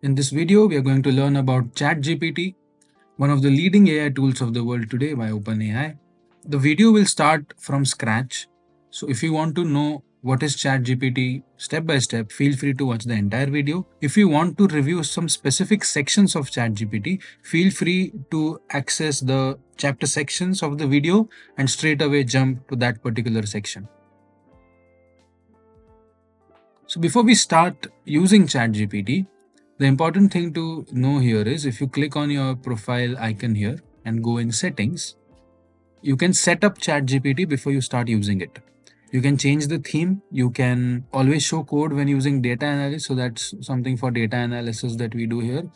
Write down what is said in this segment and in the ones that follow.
In this video, we are going to learn about ChatGPT, one of the leading AI tools of the world today by OpenAI. The video will start from scratch. So if you want to know what is ChatGPT step by step, feel free to watch the entire video. If you want to review some specific sections of ChatGPT, feel free to access the chapter sections of the video and straight away jump to that particular section. So before we start using ChatGPT, the important thing to know here is if you click on your profile icon here and go in settings, you can set up ChatGPT before you start using it. You can change the theme. You can always show code when using data analysis. So that's something for data analysis that we do here.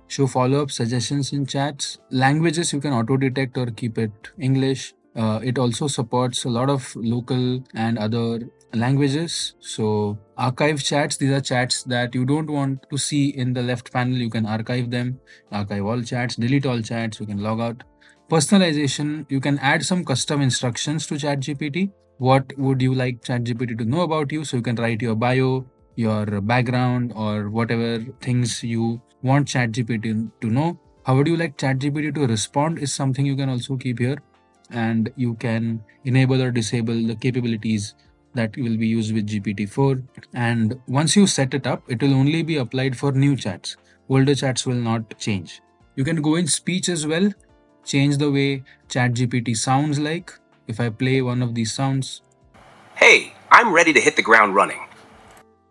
Show follow-up suggestions in chats. Languages, you can auto detect or keep it English. It also supports a lot of local and other languages. So archive chats, these are chats that you don't want to see in the left panel. You can archive them, archive all chats, delete all chats, you can log out. Personalization, you can add some custom instructions to ChatGPT. What would you like ChatGPT to know about you? So you can write your bio, your background, or whatever things you want ChatGPT to know. How would you like ChatGPT to respond is something you can also keep here, and you can enable or disable the capabilities that will be used with GPT-4. And once you set it up, it will only be applied for new chats. Older chats will not change. You can go in speech as well, change the way ChatGPT sounds like. If I play one of these sounds, Hey, I'm ready to hit the ground running.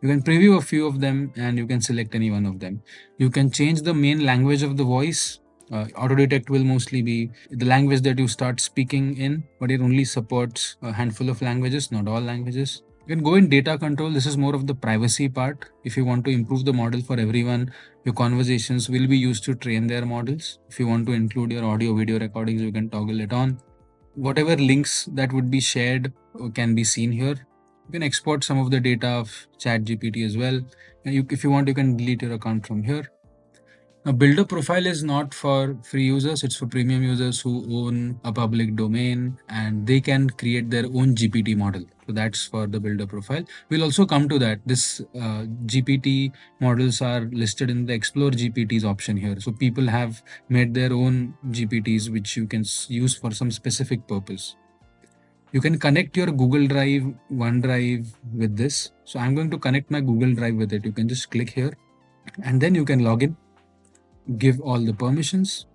you can preview a few of them and you can select any one of them. You can change the main language of the voice. Auto detect will mostly be the language that you start speaking in, but it only supports a handful of languages, not all languages. You can go in data control. This is more of the privacy part. If you want to improve the model for everyone, your conversations will be used to train their models. If you want to include your audio video recordings, you can toggle it on. Whatever links that would be shared can be seen here. You can export some of the data of ChatGPT as well. And if you want, you can delete your account from here. Now, builder profile is not for free users, it's for premium users who own a public domain and they can create their own GPT model. So that's for the builder profile. We'll also come to that. This GPT models are listed in the Explore GPTs option here. So people have made their own GPTs, which you can use for some specific purpose. You can connect your Google Drive, OneDrive with this. So I'm going to connect my Google Drive with it. You can just click here and then you can log in, give all the permissions,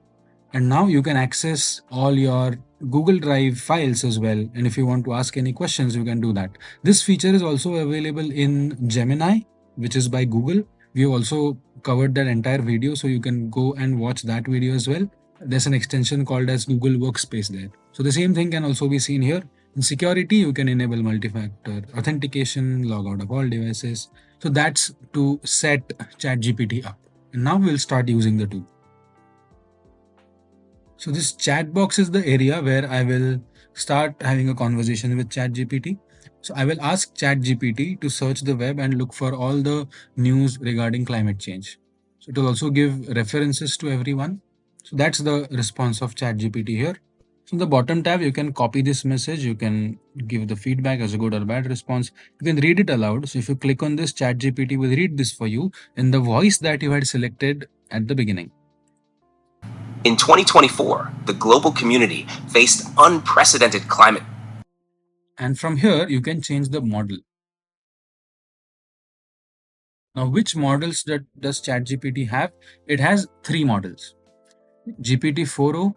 and now you can access all your Google Drive files as well. And if you want to ask any questions, you can do that. This feature is also available in Gemini, which is by Google. We have also covered that entire video, so you can go and watch that video as well. There's an extension called as Google Workspace there. So the same thing can also be seen here. In security, you can enable multi-factor authentication, log out of all devices. So that's to set ChatGPT up. And now we'll start using the tool. So this chat box is the area where I will start having a conversation with ChatGPT. So I will ask ChatGPT to search the web and look for all the news regarding climate change. So it will also give references to everyone. So that's the response of ChatGPT here. So in the bottom tab, you can copy this message. You can give the feedback as a good or bad response. You can read it aloud. So if you click on this, ChatGPT will read this for you in the voice that you had selected at the beginning. In 2024, the global community faced unprecedented climate. And from here, you can change the model. Now, which models does ChatGPT have? It has three models: GPT-4o,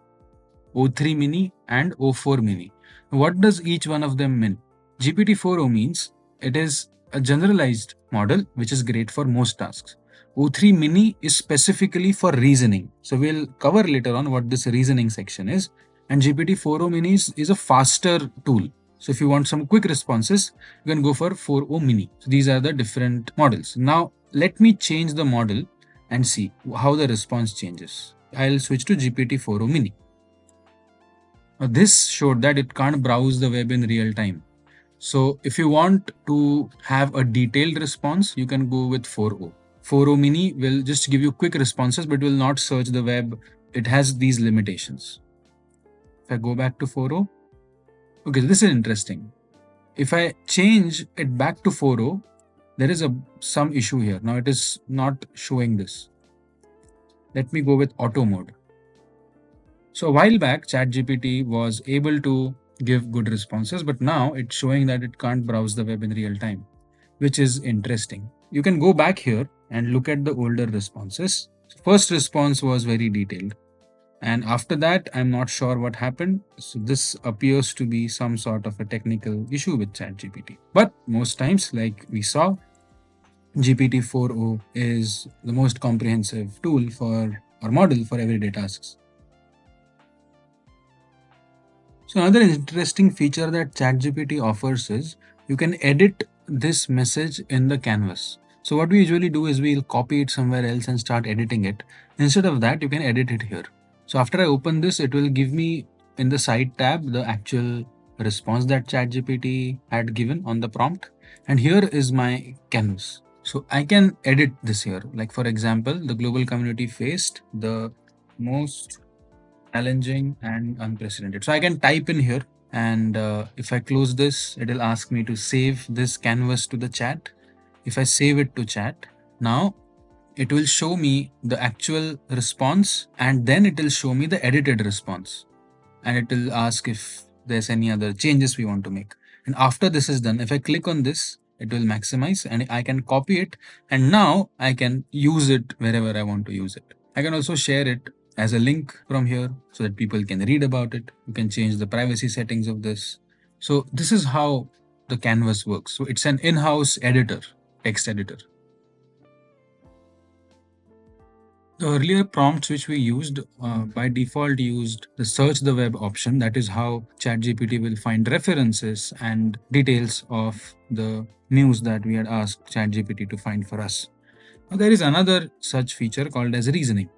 O3 mini, and O4 mini. What does each one of them mean? GPT-4o means it is a generalized model which is great for most tasks. O3 mini is specifically for reasoning. So we'll cover later on what this reasoning section is. And GPT-4o mini is a faster tool. So if you want some quick responses, you can go for 4o mini. So these are the different models. Now let me change the model and see how the response changes. I'll switch to GPT-4o mini. This showed that it can't browse the web in real time. So if you want to have a detailed response, you can go with 4o. 4o mini will just give you quick responses, but will not search the web. It has these limitations. If I go back to 4o, okay, this is interesting. If I change it back to 4o, there is some issue here. Now it is not showing this. Let me go with auto mode. So a while back, ChatGPT was able to give good responses, but now it's showing that it can't browse the web in real time, which is interesting. You can go back here and look at the older responses. First response was very detailed. And after that, I'm not sure what happened. So this appears to be some sort of a technical issue with ChatGPT. But most times, like we saw, GPT 4.0 is the most comprehensive tool for or model for everyday tasks. So another interesting feature that ChatGPT offers is you can edit this message in the canvas. So what we usually do is we'll copy it somewhere else and start editing it. Instead of that, you can edit it here. So after I open this, it will give me in the side tab the actual response that ChatGPT had given on the prompt. And here is my canvas. So I can edit this here. Like for example, the global community faced the most challenging and unprecedented. So I can type in here, and if I close this, it will ask me to save this canvas to the chat. If I save it to chat, now it will show me the actual response, and then it will show me the edited response, and it will ask if there's any other changes we want to make. And after this is done, if I click on this, it will maximize and I can copy it, and now I can use it wherever I want to use it. I can also share it as a link from here so that people can read about it. You can change the privacy settings of this. So this is how the canvas works. So it's an in-house editor, text editor. The earlier prompts which we used by default used the search the web option. That is how ChatGPT will find references and details of the news that we had asked ChatGPT to find for us. Now, there is another such feature called as reasoning.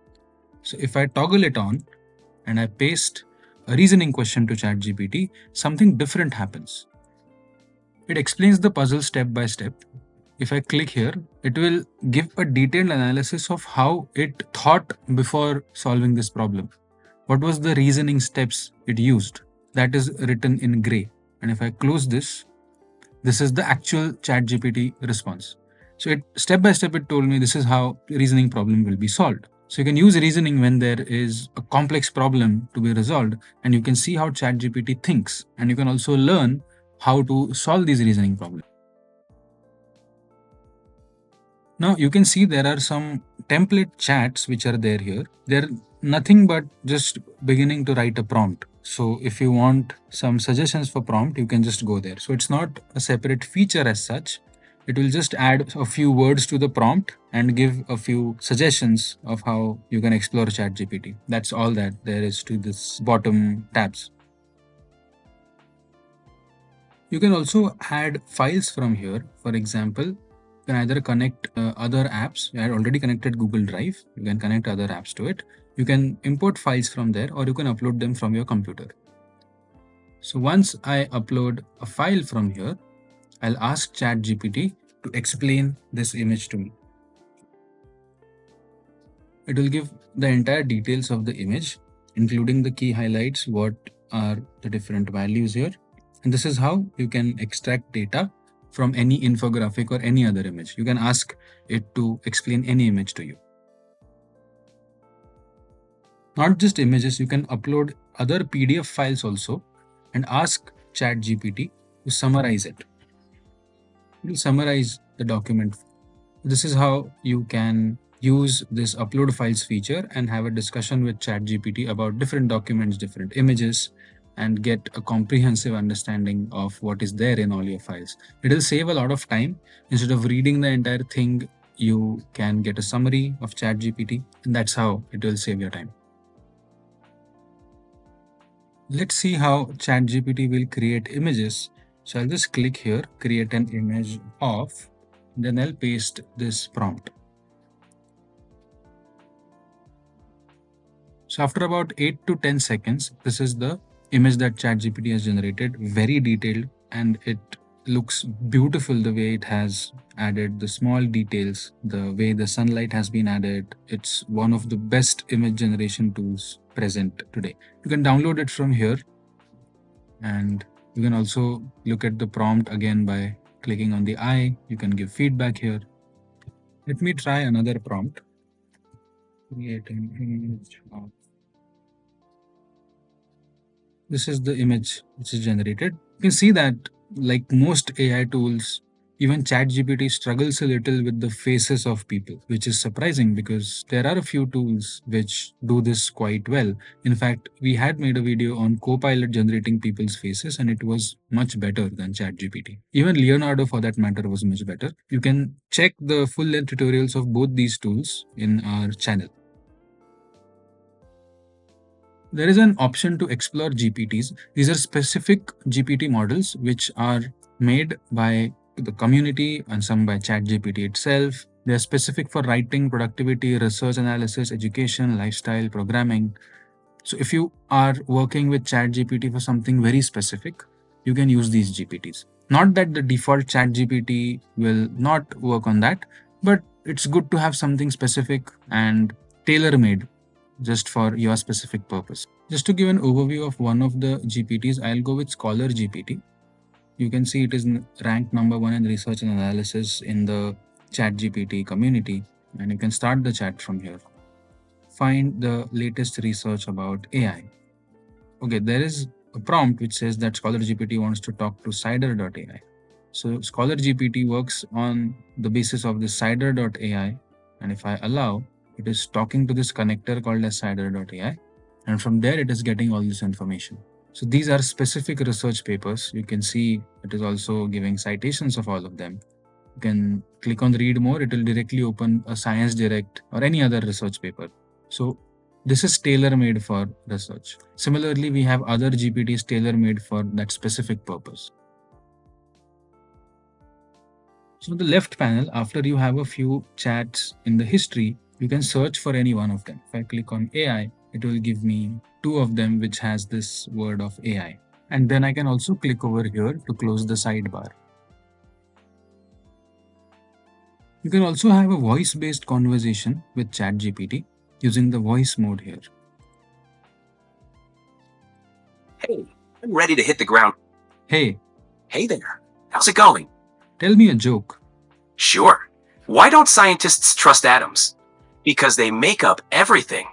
So if I toggle it on and I paste a reasoning question to ChatGPT, something different happens. It explains the puzzle step by step. If I click here, it will give a detailed analysis of how it thought before solving this problem. What was the reasoning steps it used? That is written in gray. And if I close this, this is the actual ChatGPT response. So it step by step it told me this is how reasoning problem will be solved. So you can use reasoning when there is a complex problem to be resolved, and you can see how ChatGPT thinks, and you can also learn how to solve these reasoning problems. Now you can see there are some template chats which are there here. They're nothing but just beginning to write a prompt. So if you want some suggestions for prompt, you can just go there. So it's not a separate feature as such. It will just add a few words to the prompt and give a few suggestions of how you can explore ChatGPT. That's all that there is to this bottom tabs. You can also add files from here. For example, you can either connect other apps. I had already connected Google Drive. You can connect other apps to it. You can import files from there, or you can upload them from your computer. So once I upload a file from here, I'll ask ChatGPT to explain this image to me. It will give the entire details of the image, including the key highlights, what are the different values here. And this is how you can extract data from any infographic or any other image. You can ask it to explain any image to you. Not just images, you can upload other PDF files also and ask ChatGPT to summarize it. It will summarize the document. This is how you can use this upload files feature and have a discussion with ChatGPT about different documents, different images, and get a comprehensive understanding of what is there in all your files. It will save a lot of time. Instead of reading the entire thing, you can get a summary of ChatGPT, and that's how it will save your time. Let's see how ChatGPT will create images. So I'll just click here, create an image of, then I'll paste this prompt. So after about 8 to 10 seconds, this is the image that ChatGPT has generated, very detailed, and it looks beautiful the way it has added the small details, the way the sunlight has been added. It's one of the best image generation tools present today. You can download it from here, and you can also look at the prompt again by clicking on the eye. You can give feedback here. Let me try another prompt. Create an image of. This is the image which is generated. You can see that, like most AI tools, even ChatGPT struggles a little with the faces of people, which is surprising because there are a few tools which do this quite well. In fact, we had made a video on Copilot generating people's faces, and it was much better than ChatGPT. Even Leonardo, for that matter, was much better. You can check the full length tutorials of both these tools in our channel. There is an option to explore GPTs. These are specific GPT models which are made by the community and some by ChatGPT itself. They are specific for writing, productivity, research analysis, education, lifestyle, programming. So if you are working with ChatGPT for something very specific, you can use these GPTs. Not that the default ChatGPT will not work on that, but it's good to have something specific and tailor made just for your specific purpose. Just to give an overview of one of the GPTs, I'll go with Scholar GPT. You can see it is ranked number one in research and analysis in the ChatGPT community, and you can start the chat from here. Find the latest research about AI. Okay, there is a prompt which says that Scholar GPT wants to talk to cider.ai. So Scholar GPT works on the basis of this cider.ai, and if I allow, it is talking to this connector called as cider.ai, and from there it is getting all this information. So these are specific research papers. You can see it is also giving citations of all of them. You can click on read more, it will directly open a Science Direct or any other research paper. So this is tailor made for research. Similarly, we have other GPTs tailor made for that specific purpose. So the left panel, after you have a few chats in the history, you can search for any one of them. If I click on AI, it will give me two of them which has this word of AI. And then I can also click over here to close the sidebar. You can also have a voice-based conversation with ChatGPT using the voice mode here. Hey, I'm ready to hit the ground. Hey, Hey there. How's it going? tell me a joke. Sure. Why don't scientists trust atoms? Because they make up everything.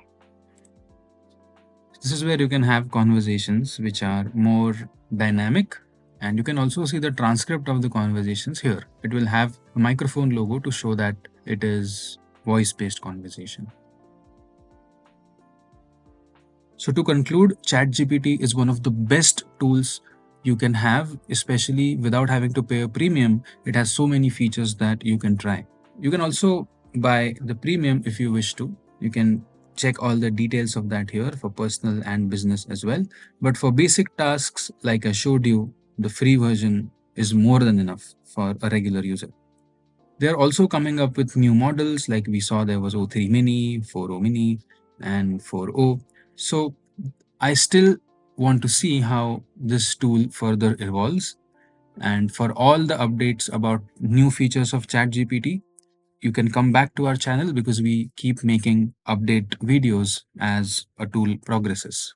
This is where you can have conversations which are more dynamic, and you can also see the transcript of the conversations here. It will have a microphone logo to show that it is voice-based conversation. So to conclude, ChatGPT is one of the best tools you can have, especially without having to pay a premium. It has so many features that you can try. You can also buy the premium if you wish to. You can check all the details of that here for personal and business as well. But for basic tasks, like I showed you, the free version is more than enough for a regular user. They're also coming up with new models, like we saw there was O3 Mini, 4O Mini, and 4O. So I still want to see how this tool further evolves. And for all the updates about new features of ChatGPT, you can come back to our channel because we keep making update videos as a tool progresses.